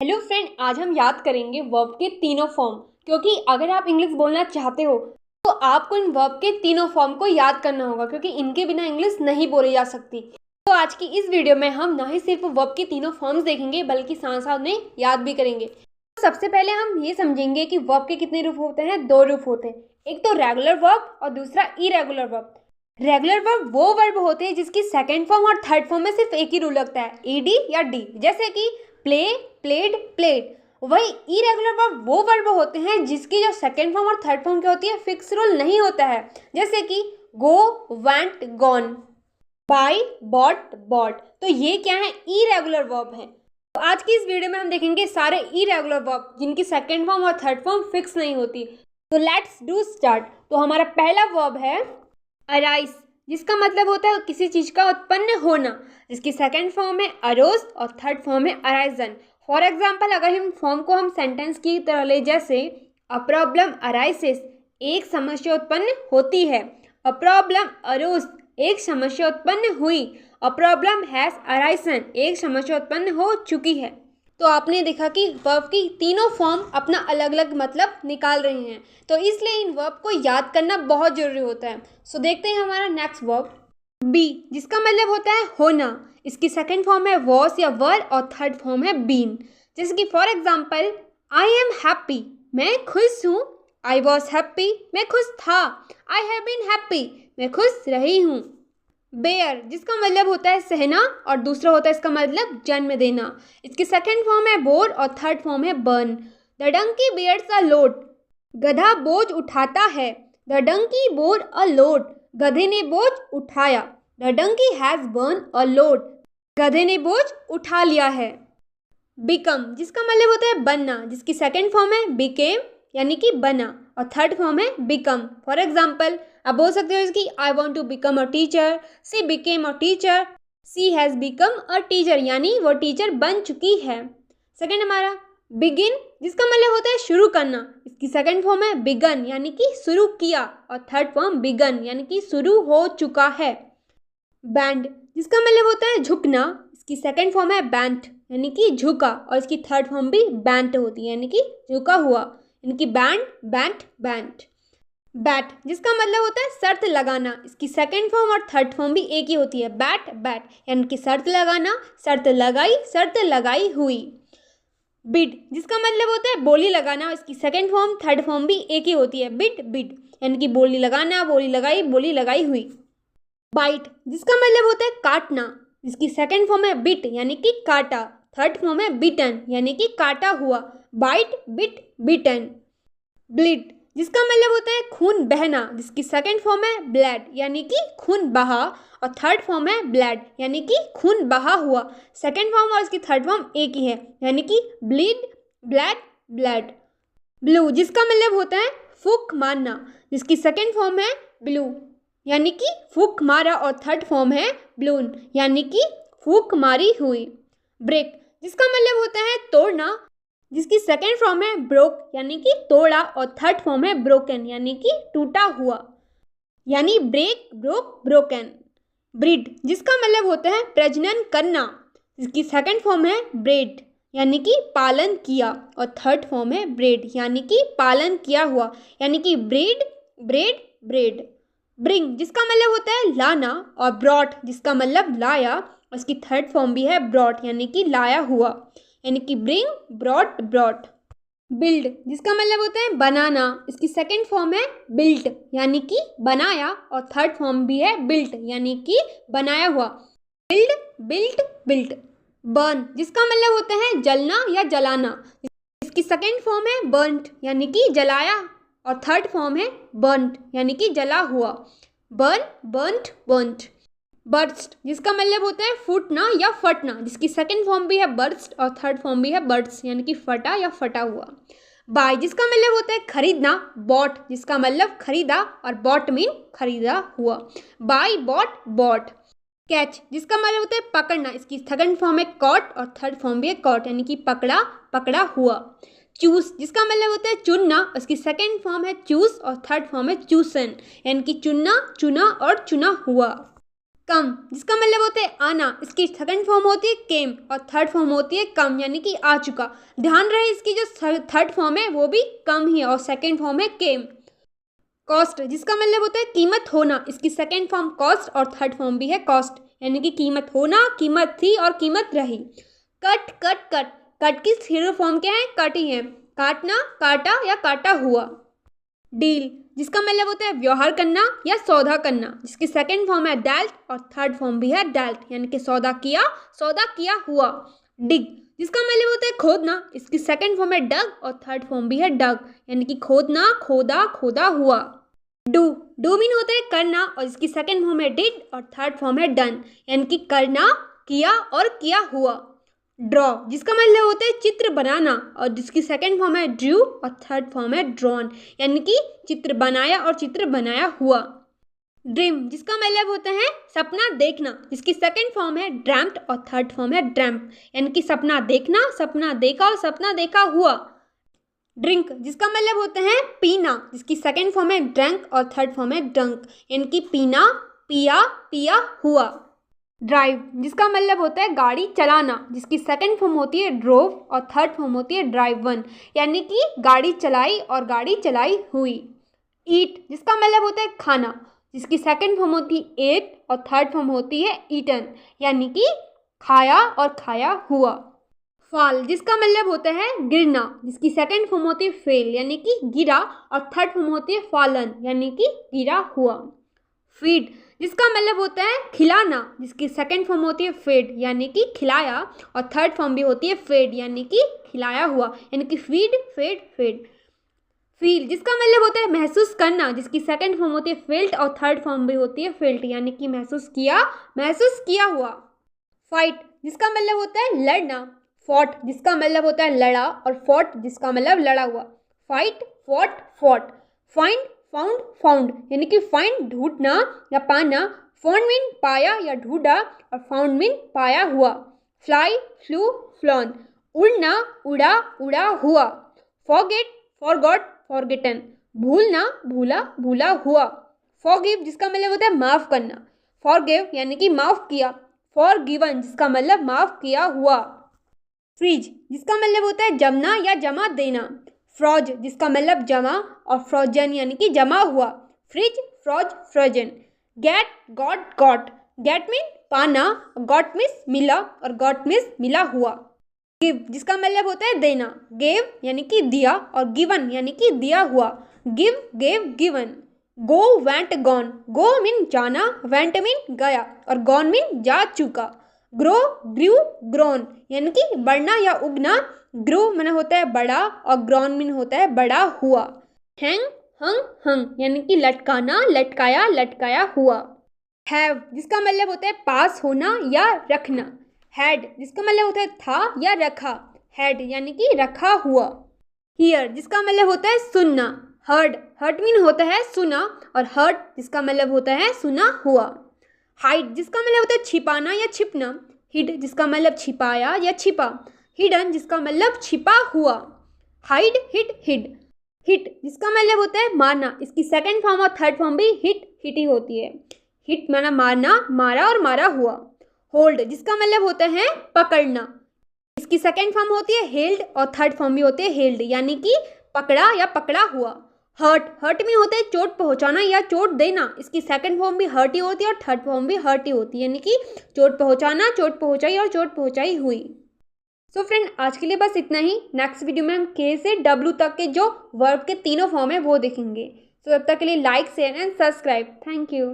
Hello friend, आज हम याद करेंगे वर्ब के तीनों फॉर्म। क्योंकि अगर आप इंग्लिश बोलना चाहते हो तो आपको इन वर्ब के तीनों फॉर्म को याद करना होगा, क्योंकि इनके बिना इंग्लिश नहीं बोली जा सकती। तो आज की इस वीडियो में हम ना ही सिर्फ वर्ब के तीनों फॉर्म्स देखेंगे बल्कि साथ साथ में याद भी करेंगे। तो सबसे पहले हम ये समझेंगे कि वर्ब के कितने रूप होते हैं। दो रूप होते हैं, एक तो रेगुलर वर्ब और दूसरा इरेगुलर वर्ब। रेगुलर वर्ब वो वर्ब होते हैं जिसकी सेकेंड फॉर्म और थर्ड फॉर्म में सिर्फ एक ही रूल लगता है, ईडी या डी, जैसे कि प्ले, प्लेड, प्लेड। वही इरेगुलर वर्ब वो वर्ब होते हैं जिसकी जो सेकेंड फॉर्म और थर्ड फॉर्म क्या होती है, फिक्स रूल नहीं होता है, जैसे कि go, went, gone, buy, bought, bought. तो ये क्या है, इरेगुलर वर्ब है। तो आज की इस वीडियो में हम देखेंगे सारे इरेगुलर वर्ब जिनकी सेकेंड फॉर्म और थर्ड फॉर्म फिक्स नहीं होती। तो लेट्स डू स्टार्ट। तो हमारा पहला वर्ब है अराइज, जिसका मतलब होता है किसी चीज का उत्पन्न होना, जिसकी सेकंड फॉर्म है अरोज और थर्ड फॉर्म है अराइजन। फॉर एग्जाम्पल, अगर हम फॉर्म को हम सेंटेंस की तरह ले, जैसे अ प्रॉब्लम अराइसेस, एक समस्या उत्पन्न होती है। अ प्रॉब्लम अरोज, एक समस्या उत्पन्न हुई। अ प्रॉब्लम हैज अराइसन, एक समस्या उत्पन्न हो चुकी है। तो आपने देखा कि वर्ब की तीनों फॉर्म अपना अलग अलग मतलब निकाल रहे हैं, तो इसलिए इन वर्ब को याद करना बहुत जरूरी होता है। सो देखते हैं हमारा नेक्स्ट वर्ब बी, जिसका मतलब होता है होना। इसकी सेकंड फॉर्म है वॉस या वर और थर्ड फॉर्म है बीन। जैसे कि for example, I am happy, मैं खुश हूँ। आई वॉज हैप्पी, मैं खुश था। आई हैव बीन हैप्पी, मैं खुश रही हूँ। बेयर, जिसका मतलब होता है सहना और दूसरा होता है इसका मतलब जन्म देना। इसकी सेकंड फॉर्म है बोर और थर्ड फॉर्म है borne. The donkey bears a load, गधा बोझ उठाता है। The donkey bore a load, गधे ने बोझ उठाया। The donkey has borne a load, गधे ने बोझ उठा लिया है। बिकम, जिसका मतलब होता है बनना, जिसकी सेकंड फॉर्म है बिकेम यानी कि बना और थर्ड फॉर्म है बिकम। फॉर एग्जाम्पल, आप बोल सकते हो इसकी I want to become a teacher, she became a teacher, she has become a teacher, यानी वो टीचर बन चुकी है। सेकंड हमारा बिगिन, जिसका मतलब होता है शुरू करना। इसकी सेकंड फॉर्म है बिगन यानी कि शुरू किया और थर्ड फॉर्म बिगन यानी कि शुरू हो चुका है। बैंड, जिसका मतलब होता है झुकना। इसकी सेकंड फॉर्म है बैंट यानी कि झुका और इसकी थर्ड फॉर्म भी बैंट होती है यानी कि झुका हुआ, यानी कि बैंड, बैंट, बैंट। बैट, जिसका मतलब होता है शर्त लगाना। इसकी सेकंड फॉर्म और थर्ड फॉर्म भी एक ही होती है, बैट, बैट, यानी कि शर्त लगाना, शर्त लगाई, शर्त लगाई हुई। बिड, जिसका मतलब होता है बोली लगाना। इसकी सेकंड फॉर्म थर्ड फॉर्म भी एक ही होती है, बिड, बिड, यानी कि बोली लगाना, बोली लगाई, बोली लगाई हुई। बाइट, जिसका मतलब होता है काटना। इसकी सेकंड फॉर्म है बिट यानी कि काटा, थर्ड फॉर्म है बिटन यानी कि काटा हुआ। बाइट, बिट, बिटन। ब्लीड, जिसका मतलब होता है खून बहना। जिसकी सेकंड फॉर्म है ब्लड यानी कि खून बहा और थर्ड फॉर्म है ब्लड यानी कि खून बहा हुआ। सेकंड फॉर्म और इसकी थर्ड फॉर्म एक ही है, यानी कि ब्लीड, ब्लड, ब्लड। ब्लू, जिसका मतलब होता है फूंक मारना। जिसकी सेकंड फॉर्म है ब्लू यानी कि फूंक मारा और थर्ड फॉर्म है ब्लून यानी कि फूंक मारी हुई। ब्रेक, जिसका मतलब होता है तोड़ना। जिसकी सेकंड फॉर्म है ब्रोक यानी कि तोड़ा और थर्ड फॉर्म है ब्रोकन यानी कि टूटा हुआ, यानी ब्रेक, ब्रोक, ब्रोकन। ब्रीड, जिसका मतलब होता है प्रजनन करना। जिसकी सेकंड फॉर्म है ब्रेड यानी कि पालन किया और थर्ड फॉर्म है ब्रेड यानी कि पालन किया हुआ, यानी कि ब्रीड, ब्रेड, ब्रेड। ब्रिंग, जिसका मतलब होता है लाना और ब्रॉट, जिसका मतलब लाया और इसकी थर्ड फॉर्म भी है ब्रॉट यानी कि लाया हुआ, यानी कि ब्रिंग, ब्रॉट, ब्रॉट। बिल्ड, जिसका मतलब होता है बनाना। इसकी सेकंड फॉर्म है बिल्ट यानी कि बनाया और थर्ड फॉर्म भी है बिल्ट यानी कि बनाया हुआ। Build, built, built. बर्न, जिसका मतलब होता है जलना या जलाना। इसकी सेकंड फॉर्म है बर्न्ट यानी कि जलाया और थर्ड फॉर्म है बर्न्ट यानी कि जला हुआ। Burn, burnt, burnt. बर्स्ट, जिसका मतलब होता है फूटना या फटना। जिसकी सेकंड फॉर्म भी है बर्स्ट और थर्ड फॉर्म भी है बर्ड्स यानी कि फटा या फटा हुआ। बाय, जिसका मतलब होता है खरीदना। बॉट, जिसका मतलब खरीदा और बॉट मीन खरीदा हुआ। Bye, bought, bot. कैच, जिसका मतलब होता है पकड़ना। इसकी सेकंड फॉर्म है कॉट और थर्ड फॉर्म भी है कॉट यानी कि पकड़ा, पकड़ा हुआ। चूस, जिसका मतलब होता है चुनना। उसकी सेकंड फॉर्म है चूस और थर्ड फॉर्म है चूसन यानी कि चुनना, चुना और चुना हुआ। कम जिसका मतलब होता है आना, इसकी सेकंड फॉर्म होती है केम और थर्ड फॉर्म होती है कम, यानी कि आ चुका। ध्यान रहे इसकी जो थर्ड फॉर्म है वो भी कम ही है और सेकंड फॉर्म है केम। कॉस्ट जिसका मतलब होता है कीमत होना, इसकी सेकंड फॉर्म कॉस्ट और थर्ड फॉर्म भी है कॉस्ट, यानी कि कीमत होना, कीमत थी और कीमत रही। कट कट कट, कट की थ्री फॉर्म क्या है? कट ही है, काटना, काटा या काटा हुआ। डील जिसका मतलब होता है व्यवहार करना या सौदा करना, जिसकी सेकंड फॉर्म है डेल्ट और थर्ड फॉर्म भी है डेल्ट, यानी कि सौदा किया हुआ। डिग जिसका मतलब होता है खोदना, इसकी सेकंड फॉर्म है डग और थर्ड फॉर्म भी है डग, यानी कि खोदना, खोदा, खोदा हुआ। डू मीन होता है करना और इसकी सेकंड फॉर्म है डिड और थर्ड फॉर्म है डन, यानी कि करना, किया और किया हुआ। ड्रॉ जिसका मतलब होता है चित्र बनाना और जिसकी सेकंड फॉर्म है ड्रू और थर्ड फॉर्म है ड्रॉन, यानी कि चित्र बनाया और चित्र बनाया हुआ। ड्रीम जिसका मतलब होता है सपना देखना, जिसकी सेकंड फॉर्म है ड्रैम्ड और थर्ड फॉर्म है ड्रैम्प, यानी कि सपना देखना, सपना देखा और सपना देखा हुआ। ड्रिंक जिसका मतलब होता है पीना, जिसकी सेकंड फॉर्म है ड्रंक और थर्ड फॉर्म है ड्रंक, यानी कि पीना, पिया, पिया हुआ। ड्राइव जिसका मतलब होता है गाड़ी चलाना, जिसकी सेकंड फॉर्म होती है ड्रोव और थर्ड फॉर्म होती है ड्राइव वन, यानी कि गाड़ी चलाई और गाड़ी चलाई हुई। ईट जिसका मतलब होता है खाना, जिसकी सेकंड फॉर्म होती है एट और थर्ड फॉर्म होती है ईटन, यानी कि खाया और खाया हुआ। फॉल जिसका मतलब होता है गिरना, जिसकी सेकंड फॉर्म होती है फेल, यानी कि गिरा और थर्ड फॉर्म होती है फॉलन, यानी कि गिरा हुआ। फीड जिसका मतलब होता है खिलाना, जिसकी सेकंड फॉर्म होती है फेड, यानी कि खिलाया और थर्ड फॉर्म भी होती है फेड, यानी कि खिलाया हुआ, यानी कि फीड, फेड, फेड। फील जिसका मतलब होता है महसूस करना, जिसकी सेकंड फॉर्म होती है फेल्ट और थर्ड फॉर्म भी होती है फेल्ट, यानी कि महसूस किया हुआ। फाइट जिसका मतलब होता है लड़ना, फॉट जिसका मतलब होता है लड़ा और फॉट जिसका मतलब लड़ा हुआ। Fight, fought, fought. Find, found, found, यानी कि फाइंड ढूंढना या पाना, फाउंड मीन पाया या ढूंढा और फाउंड मीन पाया हुआ। फ्लाई, फ्लू, फ्लॉन, उड़ना, उड़ा, उड़ा हुआ। फॉरगेट, फॉरगॉट, फॉरगेटन, भूलना, भूला, भूला हुआ। फॉरगिव जिसका मतलब होता है माफ़ करना, फॉरगिव यानी कि माफ़ किया। फॉरगिवन जिसका मतलब माफ़ किया हुआ। फ्रीज जिसका मतलब होता है जमना या जमा देना। फ्रॉज जिसका मतलब जमा और फ्रोजन यानी कि जमा हुआ। Freeze, froze, frozen. Get, got, got, get mean पाना, गॉट मीन्स मिला और गॉट मीन्स मिला हुआ। गिव जिसका मतलब होता है देना। गेव यानी कि दिया और गिवन यानी कि दिया हुआ। Give, gave, given. Go, went, gone, go mean जाना, वेंट मीन गया और गॉन मीन जा चुका। ग्रो, ग्रू, ग्रोन यानी कि बढ़ना या उगना। ग्रो माने होता है बड़ा और ग्रोन मीन होता है बड़ा हुआ। हैंग, हंग, हंग यानी कि लटकाना, लटकाया, लटकाया हुआ। हैव जिसका मतलब होता है पास होना या रखना। हैड जिसका मतलब होता है था या रखा। हैड यानी कि रखा हुआ। हियर जिसका मतलब होता है सुनना। हर्ड, हर्ट मीन होता है सुना और हर्ट जिसका मतलब होता है सुना हुआ। हाइड जिसका मतलब होता है छिपाना या छिपना। हिड जिसका मतलब छिपाया या छिपा। हिडन जिसका मतलब छिपा हुआ। Hide, hide, hide. हिट जिसका मतलब होता है मारना, इसकी सेकंड फॉर्म और थर्ड फॉर्म भी हिट, हिट ही होती है। हिट माना मारना, मारा और मारा हुआ। होल्ड जिसका मतलब होता है पकड़ना, इसकी सेकंड फॉर्म होती है हेल्ड और थर्ड फॉर्म भी होती है हेल्ड यानी कि पकड़ा या पकड़ा हुआ। हर्ट, हर्ट में होता है चोट पहुंचाना या चोट देना, इसकी सेकंड फॉर्म भी हर्ट ही होती है और थर्ड फॉर्म भी हर्ट ही होती है यानी कि चोट पहुंचाना, चोट पहुंचाई और चोट पहुंचाई हुई। सो फ्रेंड आज के लिए बस इतना ही। नेक्स्ट वीडियो में हम के से डब्ल्यू तक के जो वर्ब के तीनों फॉर्म है वो देखेंगे। सो तब तक के लिए like, share and subscribe. Thank you.